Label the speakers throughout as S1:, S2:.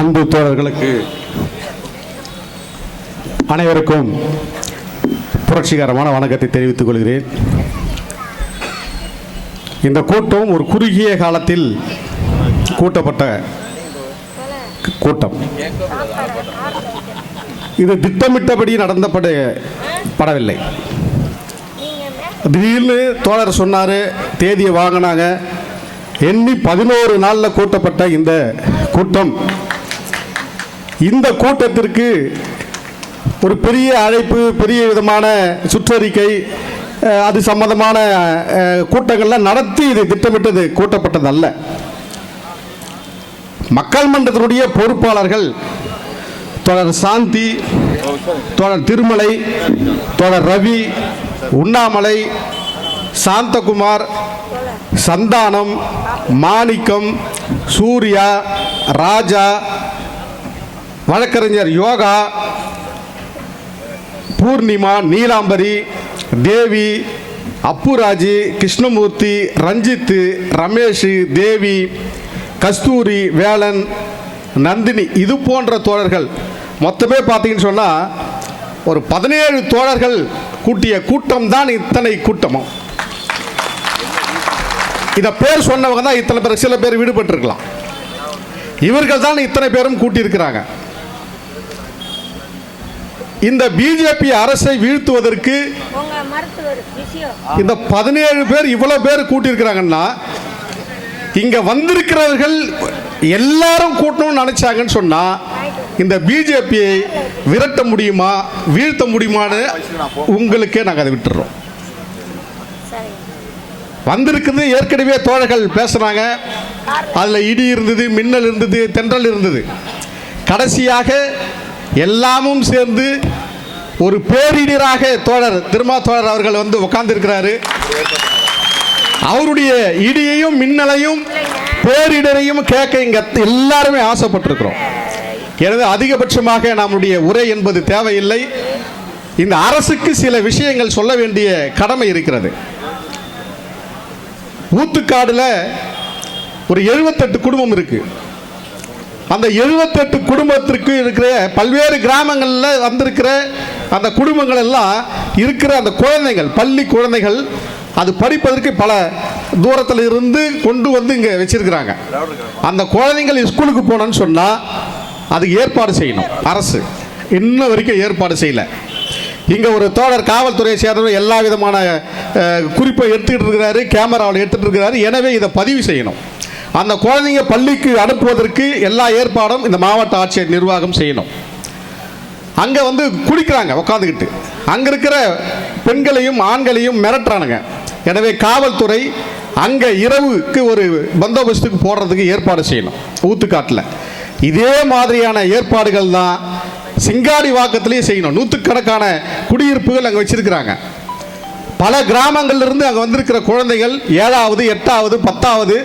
S1: அன்பு தோழர்களுக்கு அனைவருக்கும் புரட்சிகரமான வணக்கத்தை தெரிவித்துக் கொள்கிறேன். இந்த கூட்டம் ஒரு குறுகிய காலத்தில் கூட்டப்பட்ட கூட்டம். இது திட்டமிட்டபடி நடந்தப்படவில்லை. திடீர்னு தோழர் சொன்னார், தேதியை வாங்கினாங்க, எண்ணி 11 நாளில் கூட்டப்பட்ட இந்த கூட்டம். இந்த கூட்டத்திற்கு ஒரு பெரிய அழைப்பு, பெரிய விதமான சுற்றறிக்கை, அது சம்பந்தமான கூட்டங்கள்லாம் நடத்தி இது திட்டமிட்டது கூட்டப்பட்டதல்ல. மக்கள் மன்றத்தினுடைய பொறுப்பாளர்கள் தோழர் சாந்தி, தோழர் திருமலை, தோழர் ரவி, உண்ணாமலை, சாந்தகுமார், சந்தானம், மாணிக்கம், சூர்யா, ராஜா, வழக்கறிஞர் யோகா, பூர்ணிமா, நீலாம்பரி, தேவி, அப்புராஜி, கிருஷ்ணமூர்த்தி, ரஞ்சித், ரமேஷ், தேவி, கஸ்தூரி, வேலன், நந்தினி, இது போன்ற தோழர்கள் மொத்தமே பார்த்தீங்கன்னு சொன்னால் ஒரு 17 தோழர்கள் கூட்டிய கூட்டம் தான் இத்தனை கூட்டமும். இதை பேர் சொன்னவங்க தான் இத்தனை பேர், சில பேர் விடுபட்டிருக்கலாம். இவர்கள் தான் இத்தனை பேரும் கூட்டியிருக்கிறாங்க. இந்த பிஜேபி அரசை வீழ்த்துவதற்கு இந்த 17 பேர் இவ்வளவு பேர் கூட்டியிருக்கிறாங்கன்னா, இங்க வந்திருக்கிறவர்கள் எல்லாரும் கூட்டணும்னு நினைச்சாங்கன்னு சொன்னா இந்த பிஜேபியை விரட்ட முடியுமா, வீழ்த்த முடியுமான்னு உங்களுக்கே நாங்கள் அதை விட்டுறோம். வந்திருக்கிறது ஏற்கனவே தோழர்கள் பேசுறாங்க. அதில் இடி இருந்தது, மின்னல் இருந்தது, தென்றல் இருந்தது. கடைசியாக எல்லாமும் சேர்ந்து ஒரு பேரிடராக தோழர் திருமா தோழர் அவர்கள் வந்து உட்கார்ந்திருக்கிறாரு. அவருடைய இடியையும் மின்னலையும் பேரிடரையும் கேட்க இங்க எல்லாருமே ஆசைப்பட்டிருக்கிறோம். எனவே அதிகபட்சமாக நம்முடைய உரை என்பது தேவையில்லை. இந்த அரசுக்கு சில விஷயங்கள் சொல்ல வேண்டிய கடமை இருக்கிறது. ஊத்துக்காடுல ஒரு 78 குடும்பம் இருக்கு. அந்த 78 குடும்பத்திற்கு இருக்கிற பல்வேறு கிராமங்களில் வந்திருக்கிற அந்த குடும்பங்கள் எல்லாம் இருக்கிற அந்த குழந்தைகள், பள்ளி குழந்தைகள், அது படிப்பதற்கு பல தூரத்தில் இருந்து கொண்டு வந்து இங்கே வச்சிருக்கிறாங்க. அந்த குழந்தைகள் ஸ்கூலுக்கு போனோன்னு சொன்னால் அதுக்கு ஏற்பாடு செய்யணும். அரசு இன்ன வரைக்கும் ஏற்பாடு செய்யலை. இங்கே ஒரு தோழர் காவல்துறையை சேர்ந்தவர் எல்லா விதமான குறிப்பை எடுத்துக்கிட்டு இருக்கிறாரு, கேமராவில் எடுத்துகிட்டு இருக்கிறாரு. எனவே இதை பதிவு செய்யணும். அந்த குழந்தைங்க பள்ளிக்கு அனுப்புவதற்கு எல்லா ஏற்பாடும் இந்த மாவட்ட ஆட்சியர் நிர்வாகம் செய்யணும். அங்கே வந்து குடிக்கிறாங்க உட்காந்துக்கிட்டு, அங்கே இருக்கிற பெண்களையும் ஆண்களையும் மிரட்டுறானுங்க. எனவே காவல்துறை அங்கே இரவுக்கு ஒரு பந்தோபஸ்துக்கு போடுறதுக்கு ஏற்பாடு செய்யணும். ஊத்துக்காட்டில் இதே மாதிரியான ஏற்பாடுகள் தான் சிங்காடி வாக்கத்திலேயே செய்யணும். நூற்றுக்கணக்கான குடியிருப்புகள் அங்கே வச்சிருக்கிறாங்க. பல கிராமங்கள்லேருந்து அங்கே வந்திருக்கிற குழந்தைகள் 7வது 8வது 10வது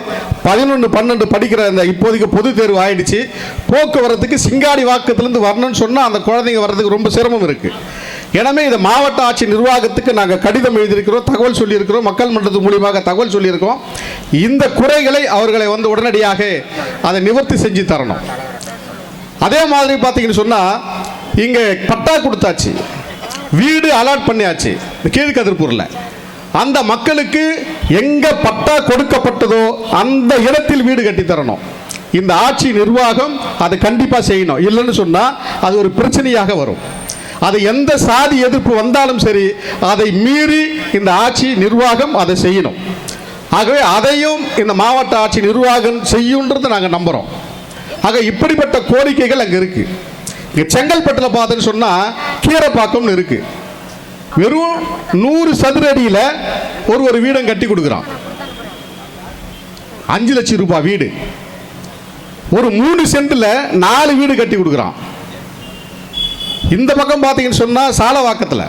S1: 11 12 படிக்கிற இந்த இப்போதைக்கு பொது தேர்வு ஆயிடுச்சு. போக்குவரத்துக்கு சிங்காடி வாக்கத்திலேருந்து வரணும்னு சொன்னால் அந்த குழந்தைங்க வர்றதுக்கு ரொம்ப சிரமம் இருக்குது. எனவே இந்த மாவட்ட ஆட்சி நிர்வாகத்துக்கு நாங்கள் கடிதம் எழுதியிருக்கிறோம், தகவல் சொல்லியிருக்கிறோம், மக்கள் மன்றத்து மூலியமாக தகவல் சொல்லியிருக்கோம். இந்த குறைகளை அவர்களை வந்து உடனடியாக அதை நிவர்த்தி செஞ்சு தரணும். அதே மாதிரி பார்த்தீங்கன்னு சொன்னால் இங்கே பட்டா கொடுத்தாச்சு, வீடு அலாட் பண்ணியாச்சு கீழ்கதிர்பூரில். அந்த மக்களுக்கு எங்கே பட்டா கொடுக்கப்பட்டதோ அந்த இடத்தில் வீடு கட்டி தரணும். இந்த ஆட்சி நிர்வாகம் அதை கண்டிப்பாக செய்யணும். இல்லைன்னு சொன்னால் அது ஒரு பிரச்சனையாக வரும். அது எந்த சாதி எதிர்ப்பு வந்தாலும் சரி, அதை மீறி இந்த ஆட்சி நிர்வாகம் அதை செய்யணும். ஆகவே அதையும் இந்த மாவட்ட ஆட்சி நிர்வாகம் செய்யுன்றது நாங்கள் நம்புகிறோம். ஆக இப்படிப்பட்ட கோரிக்கைகள் அங்கே இருக்கு. இங்கே செங்கல்பட்டில் பார்த்தோன்னு சொன்னால் கீரைப்பாக்கம்னு இருக்கு. வெறும் 100 சதுர அடியில் ஒரு வீடம் கட்டி கொடுக்குறான். 5 லட்சம் ரூபாய் வீடு. ஒரு 3 சென்டில் 4 வீடு கட்டி கொடுக்குறான். இந்த பக்கம் பார்த்தீங்கன்னு சொன்னால் சாலவாக்கத்தில்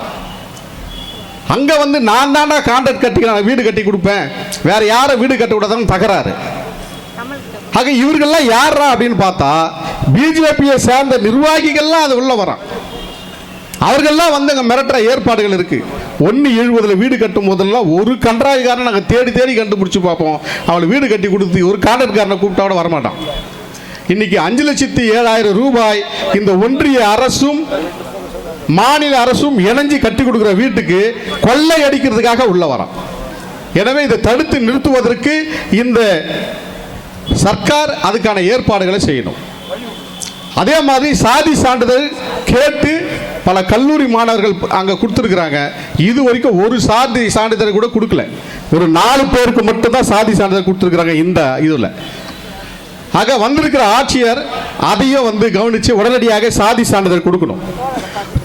S1: அங்கே வந்து நான் தாண்டா கான்ட்ராக்ட் கட்டிக்கிறேன், வீடு கட்டி கொடுப்பேன், வேற யாரும் வீடு கட்ட விடாதான்னு தகராறு. ஆக இவர்கள்லாம் யாரா அப்படின்னு பார்த்தா பிஜேபியை சேர்ந்த நிர்வாகிகள்லாம் அது உள்ள வரான். அவர்கள்லாம் வந்து அங்கே மிரட்டுற ஏற்பாடுகள் இருக்கு. 170 வீடு கட்டும் போதெல்லாம் ஒரு கன்றாய்காரனை நாங்கள் தேடி கண்டுபிடிச்சு பார்ப்போம். அவளை வீடு கட்டி கொடுத்து ஒரு கான்ட்ராக்ட்காரனை கூப்பிட்டா கூட வரமாட்டான். இன்னைக்கு 5,07,000 ரூபாய் இந்த ஒன்றிய அரசும் மாநில அரசும் இணைஞ்சு கட்டி கொடுக்கிற வீட்டுக்கு கொள்ளை அடிக்கிறதுக்காக உள்ள வரோம். எனவே இதை தடுத்து நிறுத்துவதற்கு இந்த சர்க்கார் அதுக்கான ஏற்பாடுகளை செய்யணும். அதே மாதிரி சாதி சான்றிதழ் கேட்டு பல கல்லூரி மாணவர்கள் அங்கே கொடுத்துருக்குறாங்க. இது வரைக்கும் ஒரு சாதி சான்றிதழ் கூட கொடுக்கல. ஒரு 4 பேருக்கு மட்டும்தான் சாதி சான்றிதழ் கொடுத்துருக்குறாங்க இந்த இதில். ஆக வந்திருக்கிற ஆட்சியர் அதையும் கவனித்து உடனடியாக சாதி சான்றிதழ் கொடுக்கணும்.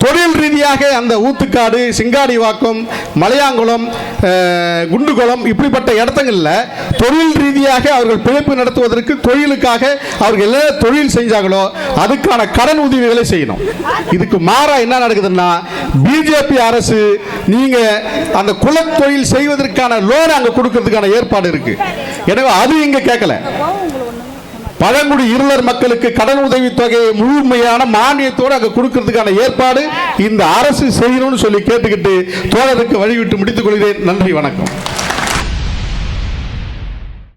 S1: தொழில் ரீதியாக அந்த ஊத்துக்காடு, சிங்காடிவாக்கம், மலையாங்குளம், குண்டுகுளம் இப்படிப்பட்ட இடத்துங்களில் தொழில் ரீதியாக அவர்கள் பிழைப்பு நடத்துவதற்கு தொழிலுக்காக அவர்கள் என்ன தொழில் செஞ்சாங்களோ அதுக்கான கடன் உதவிகளை செய்யணும். இதுக்கு மாறா என்ன நடக்குதுன்னா, பிஜேபி அரசு நீங்க அந்த குலத்தொழில் செய்வதற்கான லோன் அங்கே கொடுக்கறதுக்கான ஏற்பாடு இருக்கு. எனவே அது இங்க கேட்கல. பழங்குடி இருளர் மக்களுக்கு கடன் உதவி தொகையை முழுமையான மானியத்தோடு அங்கே கொடுக்கறதுக்கான ஏற்பாடு இந்த அரசு செய்யணும்னு சொல்லி கேட்டுக்கிட்டு தோழருக்கு வழிவிட்டு முடித்துக் கொள்கிறேன். நன்றி, வணக்கம்.